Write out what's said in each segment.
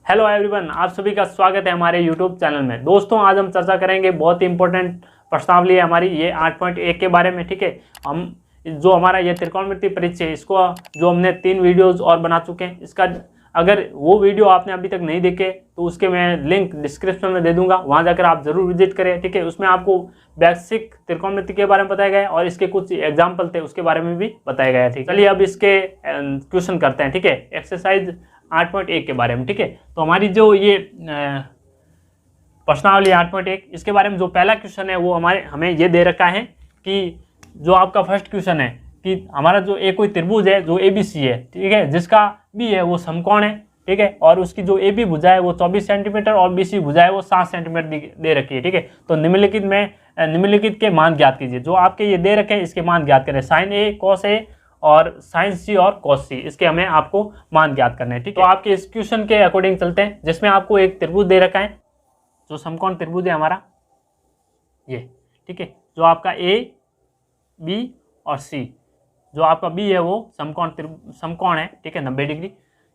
Hello everyone, आप सभी का स्वागत है हमारे यूट्यूब चैनल में। दोस्तों, आज हम चर्चा करेंगे बहुत ही इंपॉर्टेंट प्रश्नावली है हमारी ये 8.1 के बारे में। ठीक है, हम जो हमारा ये त्रिकोणमिति परिचय है, इसको जो हमने 3 वीडियोस और बना चुके हैं, इसका अगर वो वीडियो आपने अभी तक नहीं देखे तो उसके मैं लिंक डिस्क्रिप्शन में दे दूंगा, वहां जाकर आप जरूर विजिट करें। ठीक है, उसमें आपको बेसिक त्रिकोणमिति के बारे में बताया गया है और इसके कुछ एग्जाम्पल थे उसके बारे में भी बताया गया है। ठीक है, चलिए अब इसके क्वेश्चन करते हैं। ठीक है, एक्सरसाइज 8.1 के बारे में। ठीक है, तो हमारी जो ये प्रश्नावली 8.1 इसके बारे में जो पहला क्वेश्चन है वो हमें ये दे रखा है कि जो आपका फर्स्ट क्वेश्चन है कि हमारा जो एक कोई त्रिभुज है जो ABC है, ठीक है, जिसका B है वो समकोण है, ठीक है, और उसकी जो AB भुजा है वो 24 सेंटीमीटर और BC भुजा है वो 7 सेंटीमीटर दे रखी है। ठीक है, तो निम्नलिखित के मान ज्ञात कीजिए। जो आपके ये दे रखे हैं इसके मान ज्ञात करें, sin A cos A और sin C और cos C, इसके हमें आपको मान ज्ञात करने हैं। ठीक है, तो आपके इस क्वेश्चन के अकॉर्डिंग चलते हैं, जिसमें आपको एक त्रिभुज दे रखा है जो समकोण त्रिभुज है हमारा ये। ठीक है, जो आपका A, B और C, जो आपका B है वो समकोण है। ठीक है, 90 डिग्री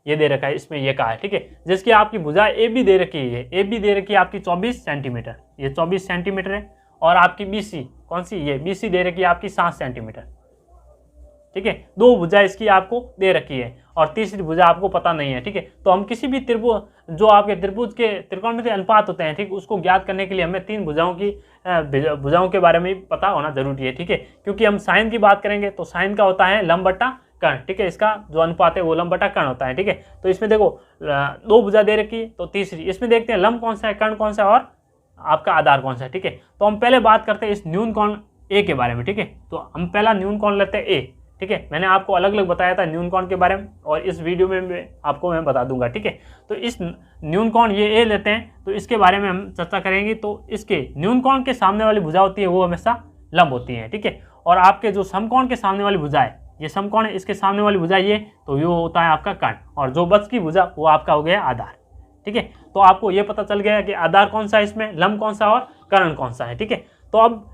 ये दे रखा है, इसमें ये कहा है। ठीक है, जिसकी आपकी भुजा AB दे रखी है, AB दे रखी है आपकी 24 सेंटीमीटर, ये 24 सेंटीमीटर है, और आपकी BC कौन सी, ये BC दे रखी है आपकी 7 सेंटीमीटर। ठीक है, 2 भुजा इसकी आपको दे रखी है और तीसरी भुजा आपको पता नहीं है। ठीक है, तो हम किसी भी त्रिभुज जो आपके त्रिभुज के त्रिकोणमितीय अनुपात होते हैं, ठीक, उसको ज्ञात करने के लिए हमें 3 भुजाओं के बारे में पता होना जरूरी है। ठीक है, क्योंकि हम साइन की बात करेंगे तो साइन का होता है लंब बटा कर्ण। ठीक है, इसका जो अनुपात है वो लंब बटा कर्ण होता है। ठीक है, तो इसमें देखो 2 भुजा दे रखी है, तो तीसरी इसमें देखते हैं लंब कौन सा है, कर्ण कौन सा है और आपका आधार कौन सा है। ठीक है, तो हम पहले बात करते हैं इस न्यून कोण A के बारे में। ठीक है, तो हम पहला न्यून कोण लेते हैं A। ठीक है, मैंने आपको अलग अलग बताया था न्यून कोण के बारे में और इस वीडियो में आपको मैं बता दूंगा। ठीक है, तो इस न्यून कोण ये A लेते हैं, तो इसके बारे में हम चर्चा करेंगे। तो इसके न्यून कोण के सामने वाली भुजा होती है वो हमेशा लंब होती है। ठीक है, और आपके जो समकोण के सामने वाली भुजा है, ये समकोण है, इसके सामने वाली भुजा ये, तो ये होता है आपका कर्ण, और जो बच की भुजा वो आपका हो गया आधार। ठीक है, तो आपको ये पता चल गया कि आधार कौन सा है, इसमें लंब कौन सा और कर्ण कौन सा है। ठीक है, तो अब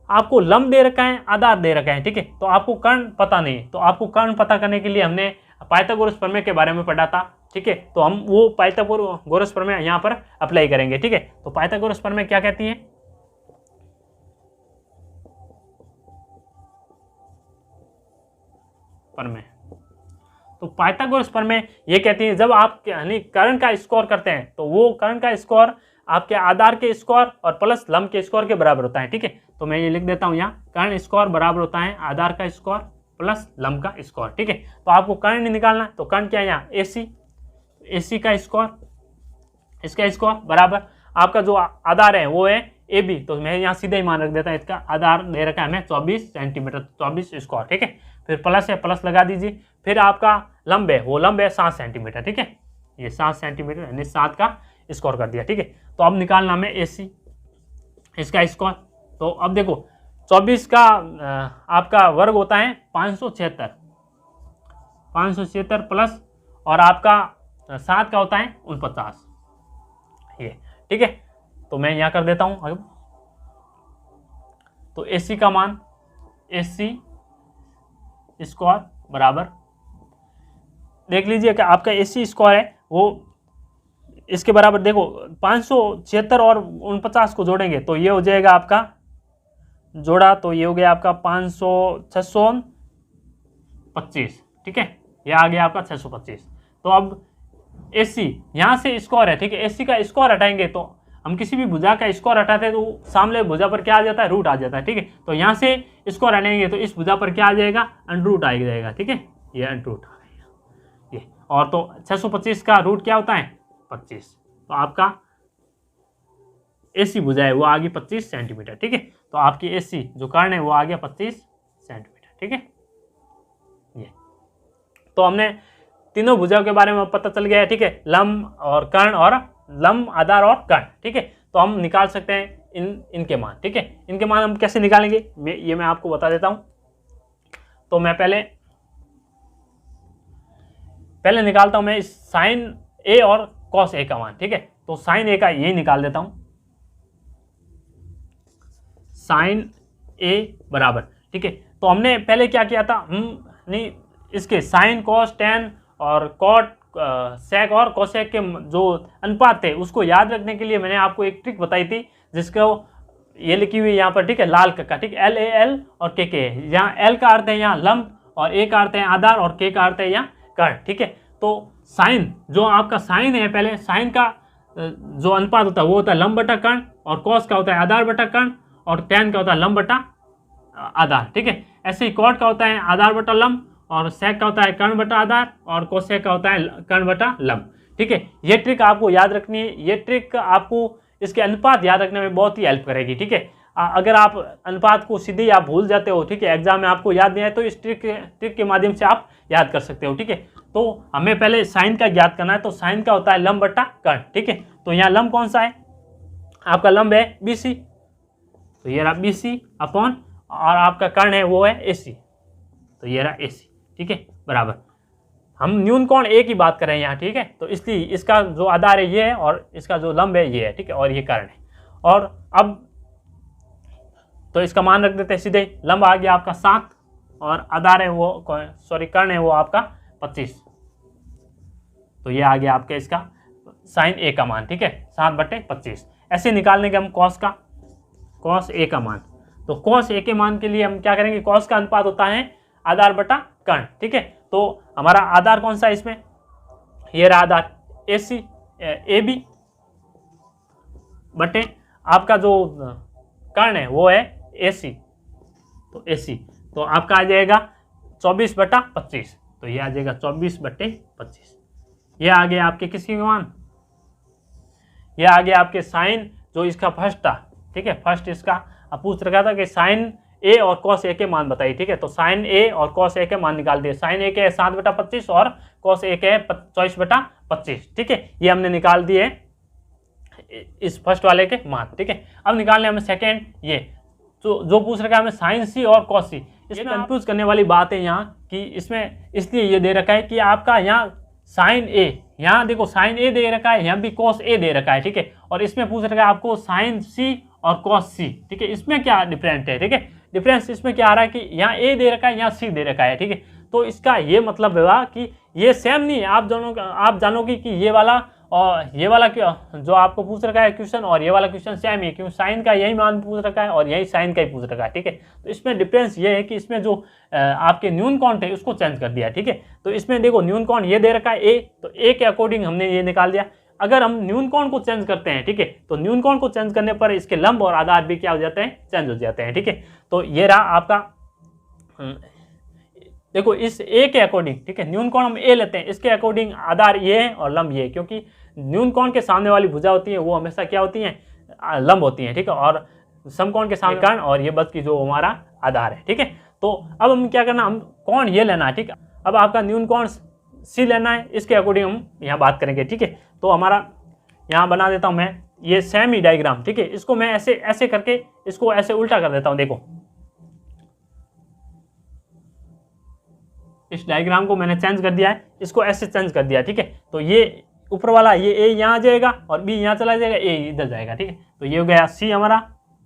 आपको लंब दे रखा है, आधार दे रखा है। ठीक है, तो आपको कर्ण पता नहीं है, तो आपको कर्ण पता करने के लिए हमने पाइथागोरस प्रमेय के बारे में पढ़ा था। ठीक है, तो हम वो पाइथागोरस प्रमेय यहाँ पर अप्लाई करेंगे। ठीक है, तो पाइथागोरस प्रमेय क्या कहती है, प्रमेय, तो पाइथागोरस प्रमेय ये कहती है जब आप कर्ण का स्क्वायर करते हैं तो वो कर्ण का स्क्वायर आपके आधार के स्क्वायर और प्लस लंब के स्क्वायर के बराबर होता है। ठीक है, तो मैं ये लिख देता हूं यहाँ, कर्ण स्क्वायर बराबर होता है आधार का स्क्वायर प्लस लंब का स्क्वायर। ठीक है, तो आपको कर्ण निकालना है, तो कर्ण क्या है यहाँ AC का स्क्वायर, इसका स्क्वायर बराबर आपका जो आधार है वो है AB, तो मैं यहाँ सीधे ही मान रख देता हूँ, इसका आधार दे रखा है हमें 24 सेंटीमीटर, 24 स्क्वायर। ठीक है, फिर प्लस है, प्लस लगा दीजिए, फिर आपका लंब है वो लंब है 7 सेंटीमीटर। ठीक है, ये 7 सेंटीमीटर यानी 7 का स्क्वायर कर दिया। ठीक है, तो अब निकालना हमें AC, इसका स्क्वायर, तो अब देखो 24 का आपका वर्ग होता है 576 प्लस, और आपका 7 का होता है 49 ये। ठीक है, तो मैं यहाँ कर देता हूँ अब, तो AC का मान AC स्क्वायर बराबर, देख लीजिए कि आपका AC स्क्वायर है वो इसके बराबर, देखो 576 और 49 को जोड़ेंगे तो ये हो जाएगा आपका जोड़ा, तो ये हो गया आपका 625। ठीक है, ये आ गया आपका 625। तो अब AC यहाँ से स्क्वायर है। ठीक है, AC का स्क्वायर हटाएंगे तो हम किसी भी भुजा का स्क्वायर हटाते हैं तो सामने भुजा पर क्या आ जाता है, रूट आ जाता है। ठीक है, तो यहाँ से स्क्वायर हटाएंगे तो इस भुजा पर क्या आ जाएगा, अंडरूट आ जाएगा। ठीक है, ये अंडरूट आ गया ये, और तो 625 का रूट क्या होता है 25, तो आपका AC भुजा है वो आ गई 25 सेंटीमीटर। ठीक है, तो आपकी AC जो कर्ण है वो आ गया 25 सेंटीमीटर। ठीक है, ये तो हमने तीनों भुजाओं के बारे में पता चल गया है। ठीक है, लंब और कर्ण और लंब, आधार और कर्ण। ठीक है, तो हम निकाल सकते हैं इनके मान। ठीक है, इनके मान हम कैसे निकालेंगे मैं आपको बता देता हूं। तो मैं पहले निकालता हूं मैं इस साइन A और कॉस A का मान। ठीक है, तो साइन A का यही निकाल देता हूं, साइन A बराबर। ठीक है, तो हमने पहले क्या किया था, हम नहीं इसके साइन कॉस टेन और कॉट सेक और कोसेक के जो अनुपात थे उसको याद रखने के लिए मैंने आपको एक ट्रिक बताई थी, जिसको ये लिखी हुई यहाँ पर, ठीक है, लाल कक्का, ठीक है, LAL और KK है। यहाँ L का अर्थ है यहाँ लंब, और A का अर्थ है आधार, और K का अर्थ है यहाँ कर्ण, ठीक है। तो साइन, जो आपका साइन है, पहले साइन का जो अनुपात होता है वो होता है लंब बटा कर्ण, और कॉस का होता है आधार बटा कर्ण, और टेन का होता है लंब बटा आधार, ठीक है। ऐसे ही कॉट का होता है आधार बटा लंब, और सेक का होता है कर्ण बटा आधार, और कोसेक का होता है कर्ण बटा लंब, ठीक है। ये ट्रिक आपको याद रखनी है, ये ट्रिक आपको इसके अनुपात याद रखने में बहुत ही हेल्प करेगी, ठीक है। अगर आप अनुपात को सीधे आप भूल जाते हो, ठीक है, एग्जाम में आपको याद नहीं आए, तो इस ट्रिक के माध्यम से आप याद कर सकते हो, ठीक है। तो हमें पहले साइन का ज्ञात करना है, तो साइन का होता है लंब बटा कर्ण, ठीक है। तो यहाँ लंब कौन सा है, आपका लंब है BC, तो ये रहा BC अपॉन, और आपका कर्ण है वो है AC, तो ये रहा AC, ठीक है, बराबर। हम न्यून कोण A की बात कर रहे हैं यहाँ, ठीक है। तो इसलिए इसका जो आधार है ये है, और इसका जो लंब है ये है, ठीक है, और ये कर्ण है। और अब तो इसका मान रख देते हैं सीधे, लंब आ गया आपका 7, और आधार है वो, सॉरी, कर्ण है वो आपका 25, तो ये आ गया आपके इसका साइन A का मान, ठीक है, 7/25। ऐसे निकालने के हम कॉस A का मान, तो कॉस A के मान के लिए हम क्या करेंगे, कॉस का अनुपात होता है आधार बटा कर्ण, ठीक है। तो हमारा आधार कौन सा है इसमें, ये रहा आधार AB बटे आपका जो कर्ण है वो है AC, तो AC, तो आपका आ जाएगा 24/25, तो ये आ जाएगा 24/25। ये आ गया आपके किसकी मान, ये आ गया आपके साइन, जो इसका फर्स्ट था, ठीक है, फर्स्ट इसका पूछ रखा था कि साइन A और कॉस A के मान बताइए, ठीक है। तो साइन A और कॉस A के मान निकाल दिए, साइन A के है 7/25 और कॉस A के है 24/25, ठीक है, ये हमने निकाल दिए इस फर्स्ट वाले के मान, ठीक है। अब निकालने हमें सेकेंड, ये जो पूछ रखा है हमें साइन C और कॉस C। इसमें कंफ्यूज करने वाली बात है यहाँ कि इसमें इसलिए ये दे रखा है कि आपका यहाँ साइन A, यहाँ देखो साइन A दे रखा है, यहाँ भी कॉस A दे रखा है, ठीक है, और इसमें पूछ रखा है आपको साइन C और कॉस C, ठीक है। इसमें क्या डिफरेंट है, ठीक है, डिफरेंस इसमें क्या आ रहा है कि यहाँ A दे रखा है, यहाँ C दे रखा है, ठीक है। तो इसका ये मतलब हुआ कि ये सेम नहीं है, आप जानोगे कि ये वाला और ये वाला जो आपको पूछ रखा है क्वेश्चन, और ये वाला क्वेश्चन सेम ही, क्योंकि साइन का यही मान पूछ रखा है और यही साइन का ही पूछ रखा है, ठीक है। तो इसमें डिफरेंस ये है कि इसमें जो आपके न्यून कोण थे उसको चेंज कर दिया, ठीक है। तो इसमें देखो न्यून कोण ये दे रखा है A, तो A के अकॉर्डिंग हमने ये निकाल दिया। अगर हम न्यून कोण को चेंज करते हैं, ठीक है, तो न्यून कोण को चेंज करने पर इसके लंब और आधार भी क्या हो जाते हैं, चेंज हो जाते हैं, ठीक है। तो ये रहा आपका, देखो इस A के अकॉर्डिंग, ठीक है, न्यून कोण हम A लेते हैं, इसके अकॉर्डिंग आधार ये है और लंब ये है, क्योंकि न्यून कोण के सामने वाली भुजा होती है वो हमेशा क्या होती है, लंब होती है, ठीक है, और समकोण के सामने कर्ण, और ये बच की जो हमारा आधार है, ठीक है। तो अब हम क्या करना, हम कोण ये लेना है, ठीक है। अब आपका न्यून कोण C लेना है, इसके अकॉर्डिंग हम यहाँ बात करेंगे, ठीक है। तो हमारा यहाँ बना देता हूँ मैं ये सेमी डायग्राम, ठीक है, इसको मैं ऐसे ऐसे करके इसको ऐसे उल्टा कर देता हूँ, देखो इस डायग्राम को मैंने चेंज कर दिया है, इसको ऐसे चेंज कर दिया, ठीक है। तो ये ऊपर वाला ये A यहाँ आ जाएगा और B यहाँ चला जाएगा, A इधर जाएगा, ठीक है। तो ये हो गया C हमारा,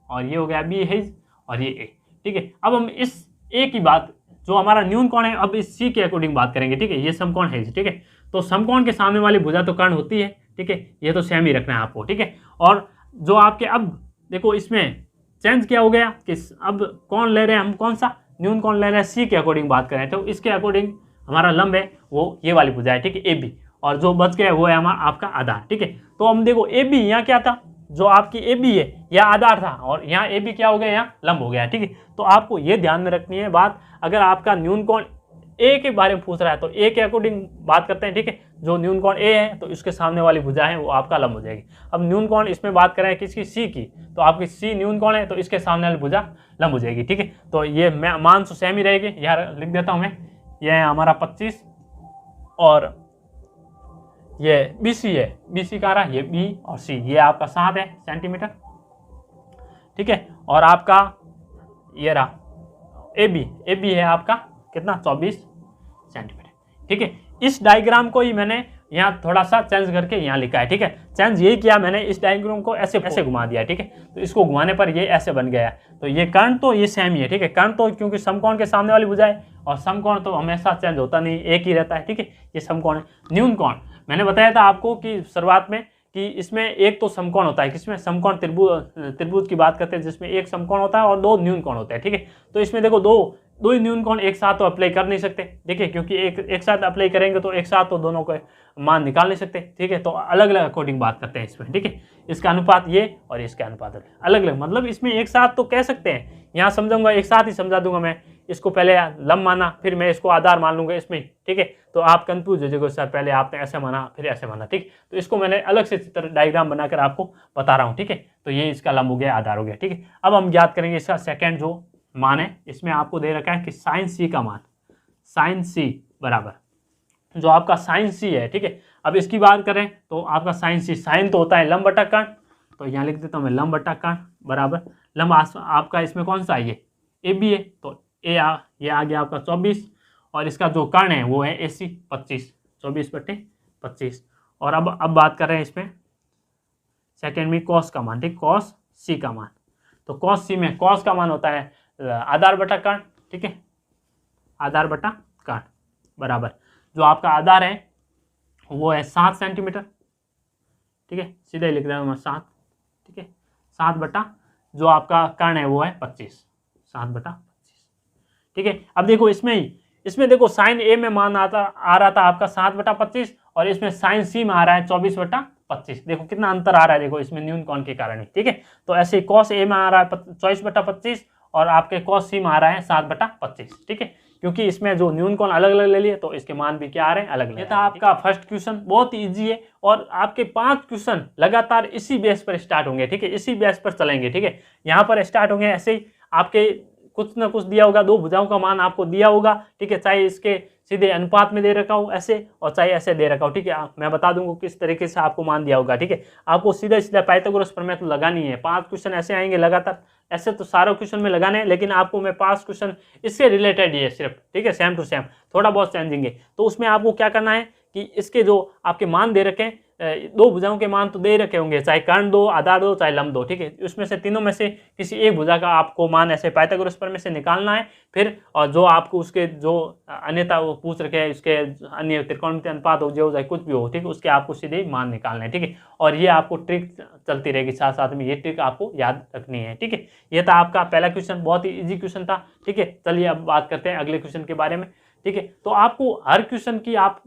और ये हो गया B है, और ये A, ठीक है। अब हम इस A की बात, जो हमारा न्यून कोण है, अब इस C के अकॉर्डिंग बात करेंगे, ठीक है। ये समकोण है, ठीक है। तो समकोण के सामने वाली भुजा तो कर्ण होती है, ठीक है, ये तो सेम ही रखना है आपको, ठीक है। और जो आपके अब देखो इसमें चेंज क्या हो गया कि अब कोण ले रहे हैं हम, कौन सा न्यून कोण ले रहे हैं, C के अकॉर्डिंग बात करें, तो इसके अकॉर्डिंग हमारा लंब है वो ये वाली भुजा है, ठीक है, AB, और जो बच गया वो है हमारा आपका आधार, ठीक है। तो हम देखो AB यहाँ क्या था, जो आपकी AB है यह आधार था, और यहाँ AB क्या हो गया, यहाँ लंब हो गया, ठीक है। तो आपको ये ध्यान में रखनी है बात, अगर आपका न्यून कोण A के बारे में पूछ रहा है तो A के अकॉर्डिंग बात करते हैं, ठीक है। जो न्यून कोण A है तो इसके सामने वाली भुजा है वो आपका लंब हो जाएगी। अब न्यून कोण इसमें बात करें किसकी, C की, तो आपकी C न्यून कोण है तो इसके सामने वाली भुजा लंब हो जाएगी, ठीक है। तो ये मान तो सेम ही रहेगी, यार लिख देता हूँ मैं, ये है हमारा 25, और ये BC है, BC का रहा ये B और C, ये आपका 7 है सेंटीमीटर, ठीक है। और आपका ये रहा AB है आपका कितना, 24 सेंटीमीटर, ठीक है। इस डायग्राम को ही मैंने यहाँ थोड़ा सा चेंज करके यहाँ लिखा है, ठीक है। चेंज यही किया मैंने, इस डायग्राम को ऐसे ऐसे घुमा दिया, ठीक है। तो इसको घुमाने पर ये ऐसे बन गया। तो ये कर्ण तो ये सेम ही है, ठीक है। कर्ण तो क्योंकि समकोण के सामने वाली भुजा है, और समकोण तो हमेशा चेंज होता नहीं, एक ही रहता है, ठीक है। ये समकोण है। न्यून कोण मैंने बताया था आपको कि शुरुआत में कि इसमें एक तो समकोण होता है, किसमें समकोण त्रिभुज की बात करते हैं, जिसमें एक समकोण होता है और दो न्यून कोण होते हैं, ठीक है। तो इसमें देखो दो ही न्यून कोण एक साथ तो अप्लाई कर नहीं सकते, देखिए, क्योंकि एक साथ अप्लाई करेंगे तो एक साथ तो दोनों को मान निकाल नहीं सकते, ठीक है। तो अलग अलग अकॉर्डिंग बात करते हैं इसमें, ठीक है। इसका अनुपात ये और इसका अनुपात अलग अलग, मतलब इसमें एक साथ तो कह सकते हैं, यहाँ समझाऊंगा एक साथ ही समझा दूंगा मैं। इसको पहले लंब माना, फिर मैं इसको आधार मान लूंगा इसमें, ठीक है। तो आप कंफ्यूज हो जाएगा सर, पहले आपने ऐसे माना फिर ऐसे माना, ठीक। तो इसको मैंने अलग से चित्र डायग्राम बनाकर आपको बता रहा हूँ, ठीक है। तो ये इसका लंब हो गया, आधार हो गया, ठीक है। अब हम ज्ञात करेंगे इसका सेकेंड जो मान है। इसमें आपको दे रखा है कि साइन सी का मान, साइन सी बराबर जो आपका साइन सी है, ठीक है। अब इसकी बात करें तो आपका साइन सी, साइन तो होता है लंब बटा कर्ण, तो यहाँ लिख देता हूँ मैं लंब बटा कर्ण बराबर लंब आपका इसमें कौन सा है, ये ए बी है, तो ये आ गया आपका 24, और इसका जो कर्ण है वो है AC 25, 24/25। और अब बात कर रहे हैं इसमें सेकेंड में कॉस का मान, ठीक, कॉस सी का मान। तो कॉस सी में कॉस का मान होता है आधार बटा कर्ण, ठीक है, आधार बटा कर्ण बराबर जो आपका आधार है वो है 7 सेंटीमीटर, ठीक है, सीधे लिख रहा हूँ मैं 7, ठीक है, 7 बटा जो आपका कर्ण है वो है 25, 7/25, ठीक है। अब देखो इसमें देखो साइन ए में मान आ रहा था आपका 7/25, और इसमें साइन सी में आ रहा है 24/25। देखो कितना अंतर आ रहा है, देखो इसमें न्यून कोण के कारण ही, ठीक है। तो ऐसे कॉस ए में आ रहा है 24/25, और आपके कॉस सी में आ रहा है 7/25, ठीक है, क्योंकि इसमें जो न्यून कोण अलग अलग ले लिए तो इसके मान भी क्या आ रहे हैं, अलग अलग। ये था आपका फर्स्ट क्वेश्चन, बहुत ईजी है, और आपके 5 क्वेश्चन लगातार इसी बेस पर स्टार्ट होंगे, ठीक है, इसी बेस पर चलेंगे, ठीक है। यहाँ पर स्टार्ट होंगे ऐसे ही, आपके कुछ ना कुछ दिया होगा, दो भुजाओं का मान आपको दिया होगा, ठीक है, चाहे इसके सीधे अनुपात में दे रखा हो ऐसे, और चाहे ऐसे दे रखा हो, ठीक है। मैं बता दूंगा किस तरीके से आपको मान दिया होगा, ठीक है। आपको सीधा सीधा पाइथागोरस प्रमेय तो लगानी है, 5 क्वेश्चन ऐसे आएंगे लगातार, ऐसे तो सारे क्वेश्चन में लगाने हैं, लेकिन आपको मैं 5 क्वेश्चन इससे रिलेटेड ही है सिर्फ, ठीक है, सेम टू सेम, थोड़ा बहुत चेंजिंग। तो उसमें आपको क्या करना है कि इसके जो आपके मान दे रखे हैं, दो भुजाओं के मान तो दे रखे होंगे, चाहे कर्ण दो, आधार दो, चाहे लंब दो, ठीक है। उसमें से तीनों में से किसी एक भुजा का आपको मान ऐसे पाइथागोरस प्रमेय से निकालना है, फिर और जो आपको उसके जो अन्यथा वो पूछ रखे हैं, उसके अन्य त्रिकोणमितीय अनुपात हो जो चाहे कुछ भी हो, ठीक है, उसके आपको सीधे मान निकालना है, ठीक है। और ये आपको ट्रिक चलती रहेगी साथ साथ में, ये ट्रिक आपको याद रखनी है, ठीक है। ये था आपका पहला क्वेश्चन, बहुत ही ईजी क्वेश्चन था, ठीक है। चलिए अब बात करते हैं अगले क्वेश्चन के बारे में, ठीक है। तो आपको हर क्वेश्चन की आप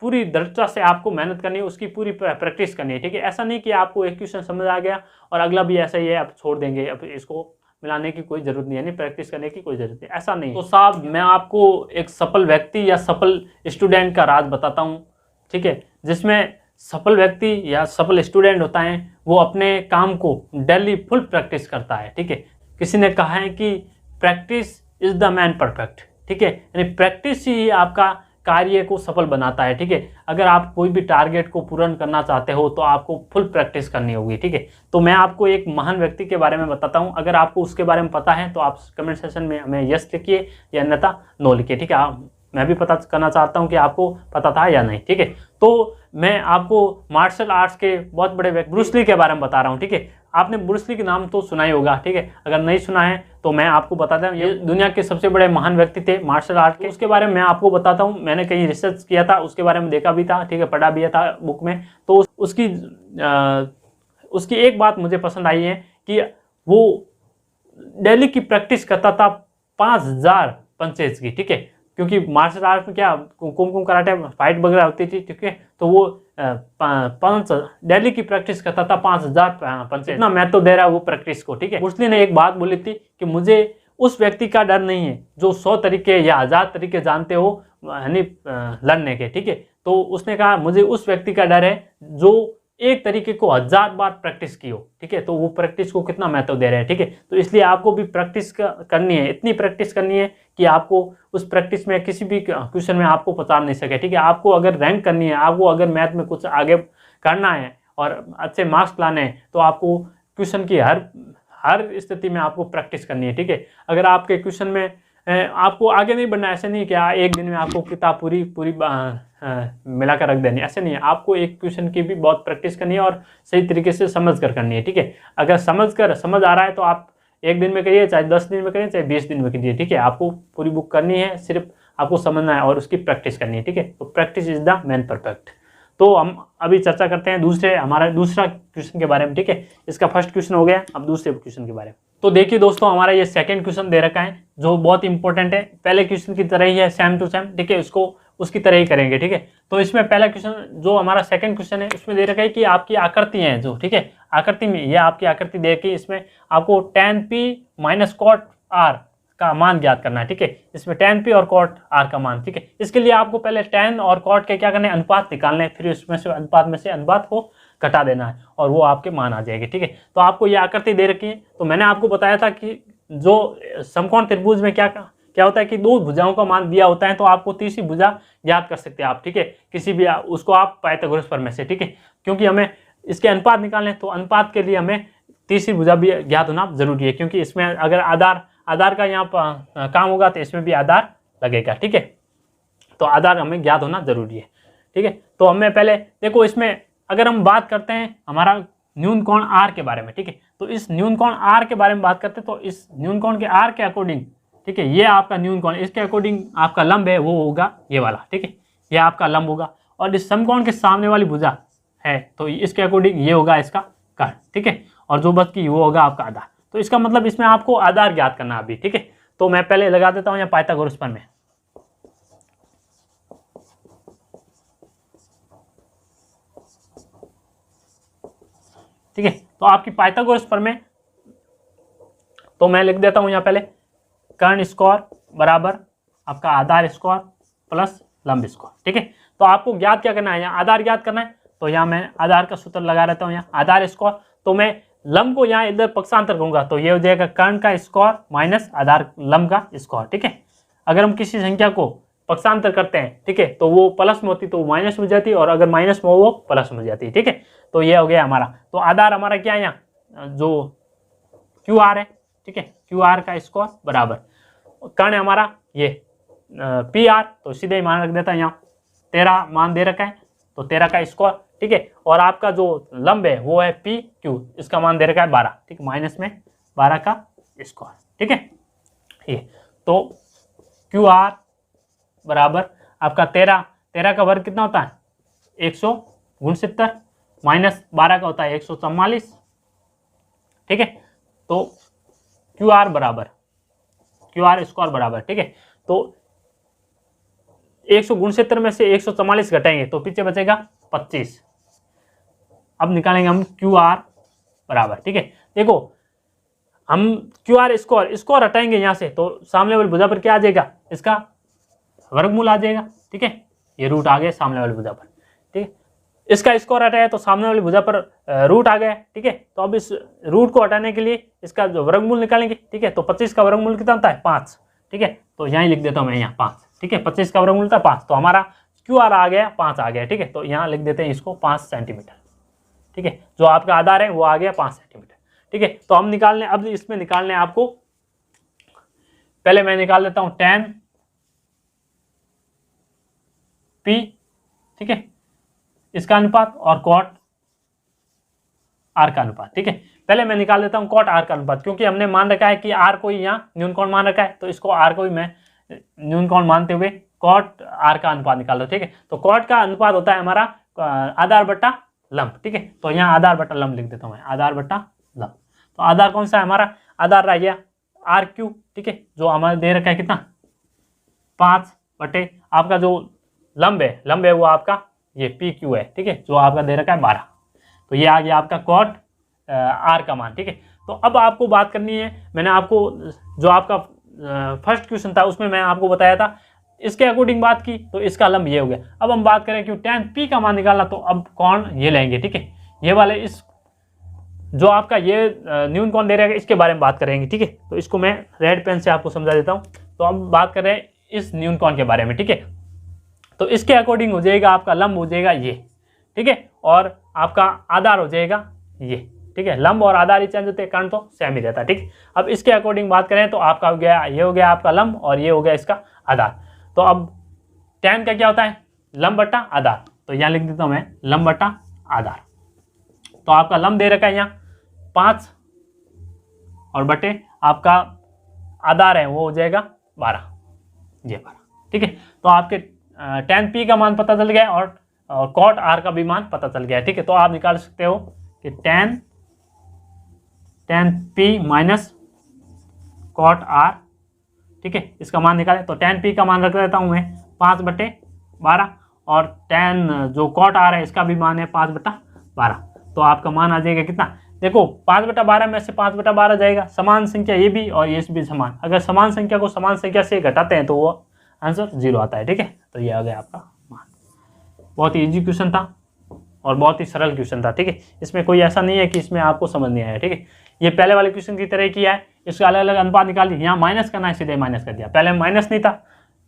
पूरी दृढ़ता से आपको मेहनत करनी है, उसकी पूरी प्रैक्टिस करनी है, ठीक है। ऐसा नहीं कि आपको एक क्वेश्चन समझ आ गया और अगला भी ऐसा ही है, आप छोड़ देंगे, अब इसको मिलाने की कोई जरूरत नहीं है, प्रैक्टिस करने की कोई जरूरत नहीं, ऐसा नहीं। तो साहब मैं आपको एक सफल व्यक्ति या सफल स्टूडेंट का राज बताता हूँ, ठीक है, जिसमें सफल व्यक्ति या सफल स्टूडेंट होता है वो अपने काम को डेली फुल प्रैक्टिस करता है, ठीक है। किसी ने कहा है कि practice is the man perfect, ठीक है, यानी प्रैक्टिस ही आपका कार्य को सफल बनाता है, ठीक है। अगर आप कोई भी टारगेट को पूर्ण करना चाहते हो तो आपको फुल प्रैक्टिस करनी होगी, ठीक है। तो मैं आपको एक महान व्यक्ति के बारे में बताता हूं, अगर आपको उसके बारे में पता है तो आप कमेंट सेक्शन में हमें यस लिखिए या अन्यथा नो लिखिए, ठीक है। मैं भी पता करना चाहता हूं कि आपको पता था या नहीं, ठीक है। तो मैं आपको मार्शल आर्ट्स के बहुत बड़े व्यक्ति ब्रूस ली के बारे में बता रहा हूं, ठीक है। आपने ब्रूस ली के नाम तो सुना ही होगा, ठीक है, अगर नहीं सुना है तो मैं आपको बताता हूँ, ये दुनिया के सबसे बड़े महान व्यक्ति थे मार्शल आर्ट के, उसके बारे में मैं आपको बताता हूँ। मैंने कहीं रिसर्च किया था, उसके बारे में देखा भी था, ठीक है, पढ़ा भी था बुक में। तो उसकी एक बात मुझे पसंद आई है कि वो डेली की प्रैक्टिस करता था 5000 पंचेज की, ठीक है, क्योंकि मार्शल आर्ट में क्या कुमकुम कराटे फाइट वगैरह होती थी, ठीक है। तो वो डेली की प्रैक्टिस करता था 5000 पंचेज, इतना मैं तो दे रहा वो प्रैक्टिस को, ठीक है। ब्रूस ली ने एक बात बोली थी कि मुझे उस व्यक्ति का डर नहीं है जो 100 तरीके या 1000 तरीके जानते हो यानी लड़ने के, ठीक है। तो उसने कहा मुझे उस व्यक्ति का डर है जो एक तरीके को 1000 बार प्रैक्टिस की हो, ठीक है। तो वो प्रैक्टिस को कितना महत्व दे रहे हैं, ठीक है। तो इसलिए आपको भी प्रैक्टिस करनी है, इतनी प्रैक्टिस करनी है कि आपको उस प्रैक्टिस में किसी भी क्वेश्चन में आपको पता नहीं सके, ठीक है। आपको अगर रैंक करनी है, आपको अगर मैथ में कुछ आगे करना है और अच्छे मार्क्स लाने हैं तो आपको क्वेश्चन की हर स्थिति में आपको प्रैक्टिस करनी है, ठीक है। अगर आपके क्वेश्चन में आपको आगे नहीं बढ़ना, ऐसे नहीं कि एक दिन में आपको किताब पूरी मिलाकर रख देनी, ऐसे नहीं है। आपको एक क्वेश्चन की भी बहुत प्रैक्टिस करनी है और सही तरीके से समझ कर करनी है, ठीक है। अगर समझ आ रहा है तो आप एक दिन में करिए, चाहे 10 दिन में करिए, चाहे 20 दिन में करिए, ठीक है। आपको पूरी बुक करनी है, सिर्फ आपको समझना है और उसकी प्रैक्टिस करनी है, ठीक है। तो practice is the man perfect. तो हम अभी चर्चा करते हैं हमारा दूसरा क्वेश्चन के बारे में, ठीक है। इसका फर्स्ट क्वेश्चन हो गया, अब दूसरे क्वेश्चन के बारे में। तो देखिए दोस्तों, हमारा ये सेकंड क्वेश्चन दे रखा है जो बहुत इंपॉर्टेंट है, पहले क्वेश्चन की तरह ही है, सेम टू सेम, ठीक है। इसको उसकी तरह ही करेंगे, ठीक है। तो इसमें पहला क्वेश्चन जो हमारा सेकंड क्वेश्चन है, उसमें दे रखा है कि आपकी आकृति है जो, ठीक है, आकृति में ये आपकी आकृति दे के इसमें आपको tan p minus cot r का मान ज्ञात करना है, ठीक है। इसमें tan p और cot r का मान, ठीक है। इसके लिए आपको पहले tan और cot के क्या करना है, अनुपात निकालने हैं, फिर उसमें से अनुपात को घटा देना है और वो आपके मान आ जाएंगे, ठीक है। तो आपको ये आकृति दे रखी है। तो मैंने आपको बताया था कि जो समकोण त्रिभुज में क्या होता है कि दो भुजाओं का मान दिया होता है, तो आपको तीसरी भुजा याद कर सकते हैं आप, ठीक है। किसी भी उसको आप पाइथागोरस प्रमेय से, ठीक है, क्योंकि हमें इसके अनुपात निकालने, तो अनुपात के लिए हमें तीसरी भुजा भी ज्ञात होना जरूरी है, क्योंकि इसमें अगर आधार का यहाँ काम होगा तो इसमें भी आधार लगेगा, ठीक है। तो आधार हमें ज्ञात होना जरूरी है, ठीक है। तो हमें पहले देखो, इसमें अगर हम बात करते हैं हमारा न्यून कोण आर के बारे में, ठीक है। तो इस न्यून कोण आर के बारे में बात करते हैं, तो इस न्यून कोण के आर के अकॉर्डिंग, ठीक है, ये आपका न्यून कोण, इसके अकॉर्डिंग आपका लंब है वो होगा ये वाला, ठीक है, ये आपका लंब होगा। और इस समकोण के सामने वाली भुजा है तो इसके अकॉर्डिंग ये होगा इसका कर्ण, ठीक है। और जो बच की वो होगा आपका आधार। तो इसका मतलब इसमें आपको आधार ज्ञात करना अभी, ठीक है। तो मैं पहले लगा देता हूँ यहाँ पाइथागोरस प्रमेय, ठीक है। तो आपकी पाइथागोरस प्रमेय, तो मैं लिख देता हूं यहाँ पहले, कर्ण स्क्वायर बराबर आपका आधार स्क्वायर प्लस लंब स्क्वायर, ठीक है। तो आपको ज्ञात क्या करना है, यहाँ आधार ज्ञात करना है। तो यहाँ मैं आधार का सूत्र लगा रहता हूँ, यहाँ आधार स्क्वायर, तो मैं लंब को यहाँ इधर पक्षांतर करूंगा, तो ये हो जाएगा कर्ण का स्क्वायर माइनस आधार लंब का स्क्वायर, ठीक है। अगर हम किसी संख्या को पक्षांतर करते हैं, ठीक है, तो वो प्लस में होती तो माइनस में जाती, और अगर माइनस में हो वो प्लस में जाती, ठीक है। तो ये हो गया हमारा। तो आधार हमारा क्या है, यहाँ जो क्यू आर है, ठीक है, क्यू आर का स्क्वायर बराबर कर्ण हमारा ये पी आर, तो सीधे ही मान रख देता है, यहाँ 13 मान दे रखा है, तो 13 का स्क्वायर, ठीक है। और आपका जो लंब है वो है पी क्यू, इसका मान दे रखा है 12, ठीक, माइनस में 12 का स्क्वायर, ठीक है। ये तो क्यू आर बराबर आपका 13 का वर्ग कितना होता है 169 माइनस 12 का होता है 144, ठीक है। तो क्यू आर स्क्वायर बराबर, ठीक है। तो 169 में से 144 घटाएंगे तो पीछे बचेगा 25। अब निकालेंगे हम क्यू आर बराबर, ठीक है। देखो हम क्यू आर स्क्वायर हटाएंगे यहाँ से, तो सामने वाली भुजा पर क्या आ जाएगा, इसका वर्गमूल आ जाएगा, ठीक है। ये रूट आ गया सामने वाली भुजा पर, ठीक है। इसका स्क्वायर हटाया तो सामने वाली भुजा पर रूट आ गया, ठीक है। तो अब इस रूट को हटाने के लिए इसका जो वर्गमूल निकालेंगे, ठीक है। तो 25 का वर्गमूल कितना होता है 5, ठीक है। तो यहाँ लिख देता हूँ मैं यहाँ 5, ठीक है। 25 का वर्गमूल था 5, तो हमारा क्यू आर आ गया 5 आ गया, ठीक है। तो यहाँ लिख देते हैं इसको 5 सेंटीमीटर, ठीक है। जो आपका आधार है वो आ गया 5 सेंटीमीटर, ठीक है। तो हम अब इसमें निकालने आपको, पहले मैं निकाल देता हूँ tan p, ठीक है, इसका अनुपात, और cot r का अनुपात, ठीक है। पहले मैं निकाल देता हूं cot r का अनुपात, क्योंकि हमने मान रखा है कि r को ही यहाँ न्यून कोण मान रखा है, तो इसको r को ही मैं न्यून कोण मानते हुए cot r का अनुपात निकाल दो, ठीक है। तो cot का अनुपात होता है हमारा आधार बट्टा लंब, ठीक है। तो यहाँ आधार बट्टा लंब लिख देता हूँ मैं, आधार बट्टा लंब। तो आधार कौन सा है हमारा, आधार रह गया आर क्यू, ठीक है, जो हमारे दे रखा है कितना 5 बटे आपका जो लंब है वो आपका ये पी क्यू है, ठीक है, जो आपका दे रखा है 12। तो ये आ गया आपका कॉट आर का मान, ठीक है। तो अब आपको बात करनी है, मैंने आपको जो आपका फर्स्ट क्वेश्चन था उसमें मैं आपको बताया था, इसके अकॉर्डिंग बात की तो इसका लंब ये हो गया। अब हम बात करें कि tan p का मान निकालना, तो अब कोण ये लेंगे, ठीक है, ये वाले इस जो आपका ये न्यून कोण दे रहेगा इसके बारे में बात करेंगे, ठीक है। तो इसको मैं रेड पेन से आपको समझा देता हूँ। तो अब बात कर रहे हैं इस न्यून कोण के बारे में, ठीक है। तो इसके अकॉर्डिंग हो जाएगा आपका लंब हो जाएगा ये, ठीक है, और आपका आधार हो जाएगा ये, ठीक है, लंब और आधार ही चेंज होते हैं, कर्ण तो सेम ही रहता है। ठीक, अब इसके अकॉर्डिंग बात करें तो आपका हो गया, ये हो गया आपका लंब और ये हो गया इसका आधार। तो अब tan का क्या होता है, लंब बटा आधार, तो यहाँ लिख देता हूँ मैं लंब बटा आधार। तो आपका लंब दे रखा है यहाँ 5 और बटे आपका आधार है वो हो जाएगा 12, ये 12। ठीक है, तो आपके tan p का मान पता चल गया और cot r का भी मान पता चल गया है। ठीक है, तो आप निकाल सकते हो कि tan p minus cot r, ठीक है, इसका मान निकालें तो tan p का मान रख देता हूँ मैं 5/12 और tan जो cot r है इसका भी मान है 5/12। तो आपका मान आ जाएगा कितना, देखो 5/12 में से 5/12 जाएगा, समान संख्या ये भी और ये भी समान, अगर समान संख्या को समान संख्या से घटाते हैं तो वो आंसर 0 आता है। ठीक है, तो ये आ गया आपका मान। बहुत ही इजी क्वेश्चन था और बहुत ही सरल क्वेश्चन था। ठीक है, इसमें कोई ऐसा नहीं है कि इसमें आपको समझ नहीं आया। ठीक है, ये पहले वाले क्वेश्चन की तरह किया है, इसका अलग अलग अनुपात निकाल दिया, यहाँ माइनस करना है सीधे माइनस कर दिया, पहले माइनस नहीं था,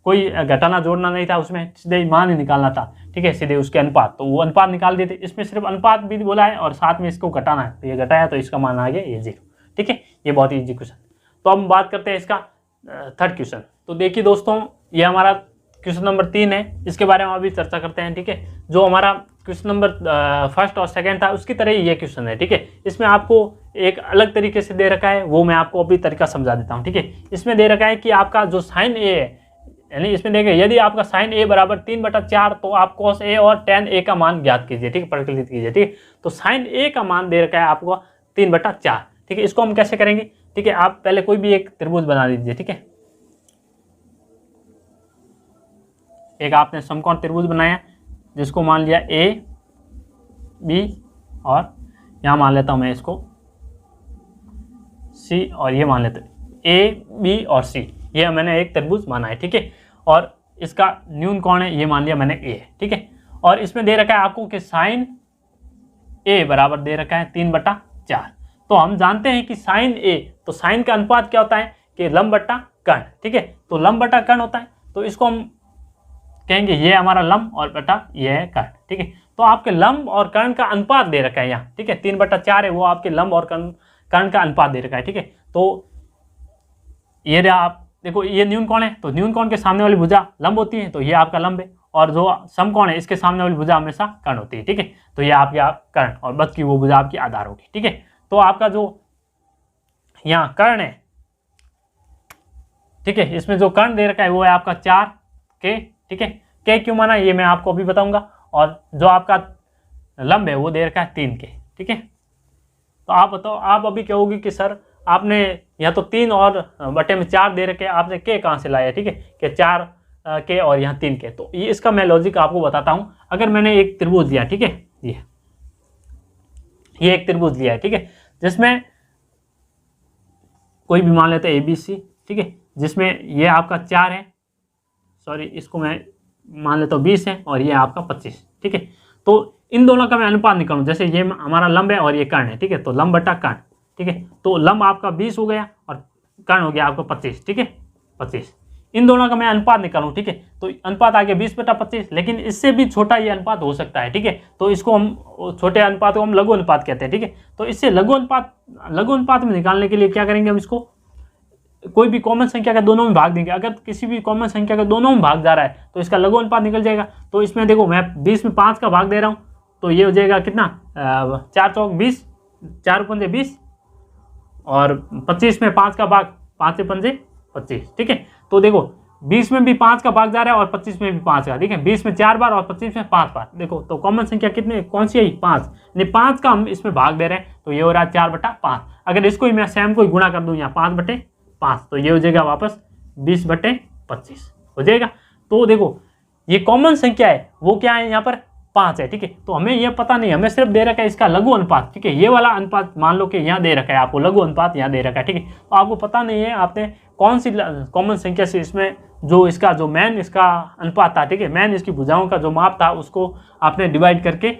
कोई घटाना जोड़ना नहीं था उसमें, सीधे मान ही निकालना था। ठीक है, सीधे उसके अनुपात, तो वो अनुपात निकाल दिए थे, इसमें सिर्फ अनुपात भी बोला है और साथ में इसको घटाना है, तो ये घटाया तो इसका मान आ गया ये 0। ठीक है, ये बहुत ही इजी क्वेश्चन। तो हम बात करते हैं इसका थर्ड क्वेश्चन। तो देखिए दोस्तों, ये हमारा क्वेश्चन नंबर 3 है, इसके बारे में अभी चर्चा करते हैं। ठीक है, जो हमारा क्वेश्चन नंबर फर्स्ट और सेकंड था उसकी तरह ही ये क्वेश्चन है। ठीक है, इसमें आपको एक अलग तरीके से दे रखा है, वो मैं आपको अभी तरीका समझा देता हूँ। ठीक है, इसमें दे रखा है कि आपका जो साइन ए है, यानी इसमें देखिए यदि आपका साइन ए बराबर 3/4 तो आप cos ए और tan ए का मान ज्ञात कीजिए। ठीक है, परिकलित कीजिए। ठीक है, तो साइन ए का मान दे रखा है आपको 3/4। ठीक है, इसको हम कैसे करेंगे, ठीक है, आप पहले कोई भी एक त्रिभुज बना लीजिए। ठीक है, एक आपने समकोण त्रिभुज बनाया जिसको मान लिया ए बी और यहाँ मान लेता हूँ मैं इसको सी और ये मान लेते हैं ए बी और सी, ये मैंने एक त्रिभुज माना है। ठीक है, और इसका न्यून कोण है ये मान लिया मैंने ए। ठीक है, और इसमें दे रखा है आपको कि साइन ए बराबर दे रखा है 3/4। तो हम जानते हैं कि साइन ए, तो साइन का अनुपात क्या होता है कि लंब बटा कर्ण। ठीक है, तो लंब बटा कर्ण होता है, तो इसको हम कहेंगे ये हमारा लंब और बटा ये है कर्ण। ठीक है, तो आपके लंब और कर्ण का अनुपात दे रखा है यहाँ। ठीक है, 3/4 है वो आपके लंब और कर्ण का अनुपात दे रखा है। ठीक है, तो ये रहा, आप देखो ये न्यून कोण है, तो न्यून कोण के सामने वाली भुजा लंब होती है, तो ये आपका लंब है, और जो समकोण है इसके सामने वाली भुजा हमेशा कर्ण होती है। ठीक है, तो ये आपकी कर्ण और बच की वो भुजा आपकी आधार होगी। ठीक है, तो आपका जो यहाँ कर्ण है, ठीक है, इसमें जो कर्ण दे रखा है वो है आपका 4K। ठीक है, K क्यों माना ये मैं आपको अभी बताऊंगा, और जो आपका लंब है वो दे रखा है 3K। ठीक है, तो आप बताओ, आप अभी कहोगे कि सर आपने यहाँ तो 3 और बटे में 4 दे रखे, आपने K कहाँ से लाया। ठीक है, कि 4K और यहाँ 3K, तो ये इसका मैं लॉजिक आपको बताता हूँ। अगर मैंने एक त्रिभुज लिया, ठीक है, ये एक त्रिभुज लिया है, ठीक है, जिसमें कोई भी मान लेते हैं ABC। ठीक है, जिसमें ये आपका 4 है, सॉरी इसको मैं मान लेता हूँ 20 है और ये आपका 25। ठीक है, तो इन दोनों का मैं अनुपात निकालूं, जैसे ये हमारा लंब है और ये कर्ण है। ठीक है, तो लंब बटा कर्ण। ठीक है, तो लंब आपका 20 हो गया और कर्ण हो गया आपका 25। ठीक है, 25, इन दोनों का मैं अनुपात निकालूं। ठीक है, तो अनुपात आ गया 20/25, लेकिन इससे भी छोटा ये अनुपात हो सकता है। ठीक है, तो इसको हम छोटे अनुपात को हम लघु अनुपात कहते हैं। ठीक है, तो इससे लघु अनुपात में निकालने के लिए क्या करेंगे, हम इसको कोई भी कॉमन संख्या का दोनों में भाग देंगे। अगर किसी भी कॉमन संख्या का दोनों में भाग जा रहा है तो इसका लघु अनुपात निकल जाएगा। तो इसमें देखो मैं 20 में 5 का भाग दे रहा हूँ, तो ये हो जाएगा कितना, 4 चौक 20, 4 पंजे 20, और 25 में 5 का भाग, 5 से पंजे 25। ठीक है, तो देखो 20 में भी 5 का भाग जा रहा है और 25 में भी 5 का। ठीक है, 20 में 4 बार और 25 में 5 बार। देखो तो कॉमन संख्या कितने, कौन सी है, 5, यानी 5 का हम इसमें भाग दे रहे हैं, तो ये हो रहा है 4/5। अगर इसको ही मैं सेम को ही गुणा कर दूं यहाँ 5/5, तो ये हो जाएगा वापस 20/25 हो जाएगा। तो देखो ये कॉमन संख्या है, वो क्या है यहाँ पर 5 है। ठीक है, तो हमें ये पता नहीं, हमें सिर्फ दे रखा है इसका लघु अनुपात। ठीक है, ये वाला अनुपात मान लो कि यहाँ दे रखा है आपको, लघु अनुपात यहाँ दे रखा है। ठीक है, तो आपको पता नहीं है आपने कौन सी कॉमन संख्या से इसमें जो इसका जो मेन इसका अनुपात था, ठीक है, मेन इसकी भुजाओं का जो माप था उसको आपने डिवाइड करके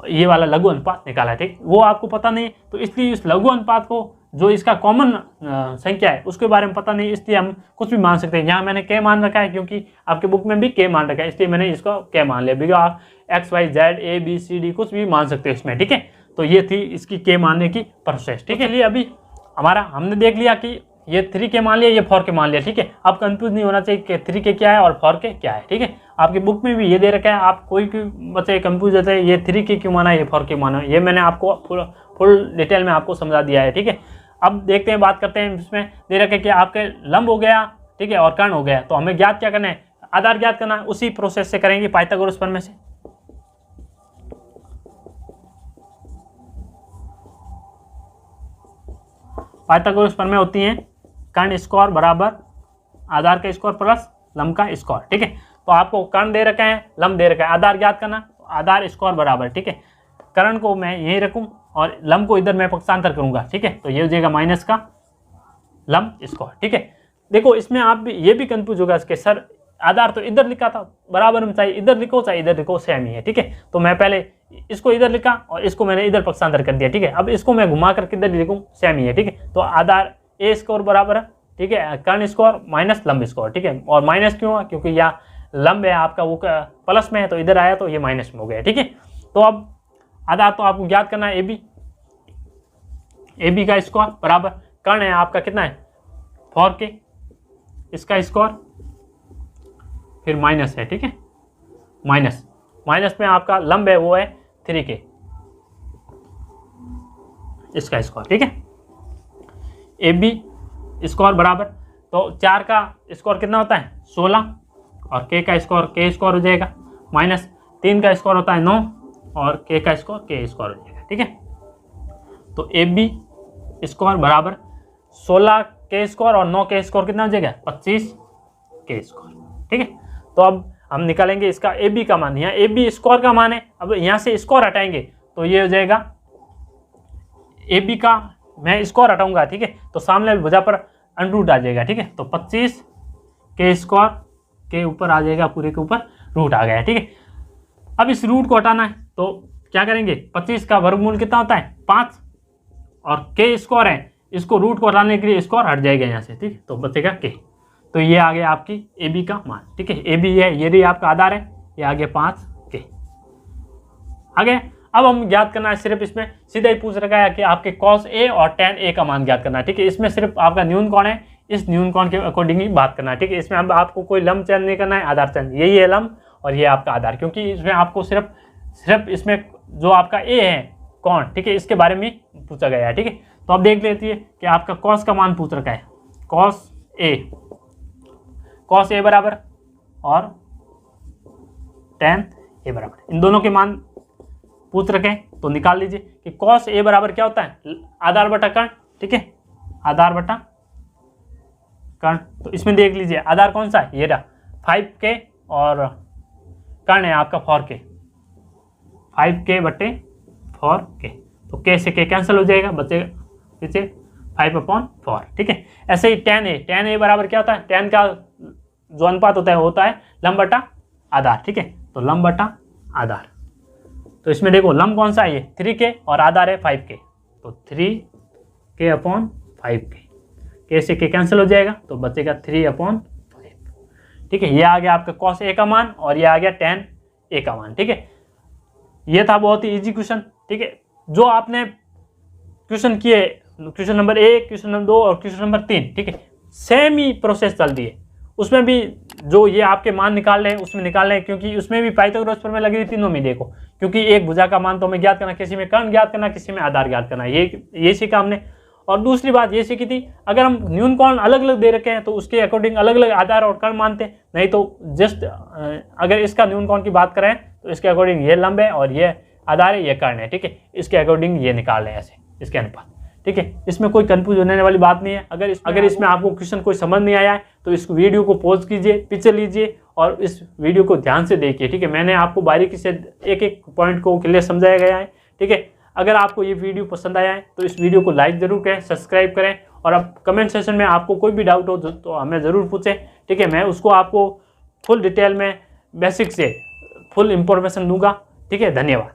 ये वाला लघु अनुपात निकाला है। ठीक, वो आपको पता नहीं, तो इसलिए इस लघु अनुपात को जो इसका कॉमन संख्या है उसके बारे में पता नहीं, इसलिए हम कुछ भी मान सकते हैं। यहाँ मैंने K मान रखा है क्योंकि आपके बुक में भी K मान रखा है, इसलिए मैंने इसको K मान लिया। बिकॉज आप X Y Z A B C D कुछ भी मान सकते हो इसमें। ठीक है, तो ये थी इसकी के मानने की प्रोसेस, ठीक है। चलिए अभी हमारा हमने देख लिया कि ये 3K मान लिया, ये 4K मान लिया, ठीक है। अब कंफ्यूज नहीं होना चाहिए कि 3K क्या है और 4K क्या है, ठीक है। आपकी बुक में भी ये दे रखा है, आप कोई बच्चे कंफ्यूज होते हैं ये 3K क्यों माना है, ये 4K माना है, ये मैंने आपको फुल डिटेल में आपको समझा दिया है, ठीक है। अब देखते हैं, बात करते हैं, इसमें दे रखा है कि आपके लंब हो गया, ठीक है, और कर्ण हो गया, तो हमें ज्ञात क्या करना है, आधार ज्ञात करना है। उसी प्रोसेस से करेंगे पाइथागोरस प्रमेय से। पाइथागोरस प्रमेय होती है कर्ण स्क्वायर बराबर आधार का स्क्वायर प्लस लंब का स्क्वायर, ठीक है। तो आपको कर्ण दे रखे हैं, लंब दे रखा है, आधार ज्ञात करना, आधार स्क्वायर बराबर, ठीक है, कर्ण को मैं यहीं रखूं और लंब को इधर मैं पक्षांतर करूंगा, ठीक है। तो ये हो जाएगा माइनस का लंब स्क्वायर, ठीक है। देखो इसमें आप भी ये भी कंफ्यूज होगा इसके, सर आधार तो इधर लिखा था, बराबर में चाहिए इधर लिखो चाहे इधर लिखो, सेम ही है, ठीक है। तो मैं पहले इसको इधर लिखा और इसको मैंने इधर पक्षांतर कर दिया, ठीक है। अब इसको मैं घुमा कर किधर लिखूं, सेम ही है, ठीक है। तो आधार ए स्क्वायर बराबर है, ठीक है, कर्ण स्क्वायर माइनस लंब स्क्वायर, ठीक है। और माइनस क्यों है, क्योंकि यहाँ लंब है आपका वो प्लस में है, तो इधर आया तो ये माइनस में हो गया, ठीक है। तो अब आधार तो आपको ज्ञात करना है ए बी का स्क्वायर बराबर कर्ण है आपका कितना है 4K, इसका स्क्वायर फिर माइनस है, ठीक है, माइनस में आपका लंब है वो है 3K, इसका स्क्वायर, ठीक है। ए बी स्क्वायर बराबर, तो 4 का स्क्वायर कितना होता है 16 और K का स्क्वायर हो जाएगा, माइनस 3 का स्क्वायर होता है 9 और K का स्क्वायर हो जाएगा, ठीक है। तो ए बी स्क्वायर बराबर 16K स्क्वायर और 9K स्क्वायर कितना हो जाएगा 25K स्क्वायर, ठीक है। तो अब हम निकालेंगे इसका ए बी का मान, यहाँ ए बी स्क्वायर का मान है, अब यहाँ से स्क्वायर हटाएंगे तो ये हो जाएगा ए बी का, मैं स्क्वायर हटाऊंगा, ठीक है, तो सामने वाली भुजा पर अंडरूट आ जाएगा, ठीक है। तो 25K स्क्वायर के ऊपर आ जाएगा, पूरे के ऊपर रूट आ गया, ठीक है। अब इस रूट को हटाना है तो क्या करेंगे, 25 का वर्गमूल कितना होता है 5 और K स्क्वायर है, इसको रूट को हटाने के लिए स्क्वायर हट जाएगा यहाँ से, ठीक है, तो बचेगा K। तो ये आ गया आपकी ए बी का मान, ठीक है। ए बी है, ये भी आपका आधार है, ये आ गया 5K आगे। अब हम ज्ञात करना है, सिर्फ इसमें सीधा ही पूछ रखा है कि आपके cos A और tan A का मान ज्ञात करना है, ठीक है। इसमें सिर्फ आपका न्यून कोण है, इस न्यून कोण के अकॉर्डिंग ही बात करना है, ठीक है। इसमें अब आपको कोई लंब चयन नहीं करना है, आधार चयन, यही है लंब और ये आपका आधार, क्योंकि इसमें आपको सिर्फ इसमें जो आपका ए है कोण, ठीक है, इसके बारे में पूछा गया है, ठीक है। तो अब देख लेती है कि आपका cos का मान पूछ रखा है, cos A बराबर और tan A बराबर, इन दोनों के मान पूछ रखे हैं, तो निकाल लीजिए कि cos A बराबर क्या होता है आधार बटा कर्ण, ठीक है, आधार बटा कर्ण। तो इसमें देख लीजिए आधार कौन सा है, ये रहा 5K और कर्ण है आपका 4K, 5K बटे 4K, तो K से K कैंसिल हो जाएगा, बचेगा पीछे 5/4, ठीक है। ऐसे ही tan A बराबर क्या होता है, tan का जो अनुपात होता है लंब बटा आधार, ठीक है, तो लंब बटा आधार। तो इसमें देखो लंब कौन सा है, ये 3K और आधार है 5K, तो 3K/5K, K से K कैंसिल हो जाएगा तो बचेगा 3/5, ठीक है। ये आ गया आपका cos A का मान और ये आ गया tan A का मान, ठीक है। ये था बहुत ही इजी क्वेश्चन, ठीक है। जो आपने क्वेश्चन किए, क्वेश्चन नंबर 1, क्वेश्चन नंबर 2 और क्वेश्चन नंबर 3, ठीक है, सेम ही प्रोसेस चल दी है। उसमें भी जो ये आपके मान निकाल रहे हैं उसमें निकाल रहे हैं, क्योंकि उसमें भी पाइथागोरस प्रमेय लगी हुई, तीनों में देखो, क्योंकि एक भुजा का मान तो हमें ज्ञात करना, किसी में कर्ण ज्ञात करना, किसी में आधार ज्ञात करना, ये सीखा हमने। और दूसरी बात ये सीखी थी, अगर हम न्यून कोण अलग अलग दे रखे हैं तो उसके अकॉर्डिंग अलग अलग आधार और कर्ण मानते हैं, नहीं तो जस्ट अगर इसका न्यून कोण की बात करें तो इसके अकॉर्डिंग ये लंब है और ये आधार है, ये कर्ण है, ठीक है, इसके अकॉर्डिंग ये निकाल रहे हैं ऐसे, इसके अनुपात, ठीक है। इसमें कोई कंफ्यूज होने वाली बात नहीं है। अगर इसमें आपको क्वेश्चन कोई समझ नहीं आया है तो इस वीडियो को पॉज कीजिए, पिक्चर लीजिए और इस वीडियो को ध्यान से देखिए, ठीक है। मैंने आपको बारीकी से एक एक पॉइंट को क्लियर समझाया गया है, ठीक है। अगर आपको ये वीडियो पसंद आया है तो इस वीडियो को लाइक ज़रूर करें, सब्सक्राइब करें और अब कमेंट सेक्शन में आपको कोई भी डाउट हो तो हमें ज़रूर पूछें, ठीक है। मैं उसको आपको फुल डिटेल में बेसिक से फुल इंफॉर्मेशन दूंगा, ठीक है। धन्यवाद।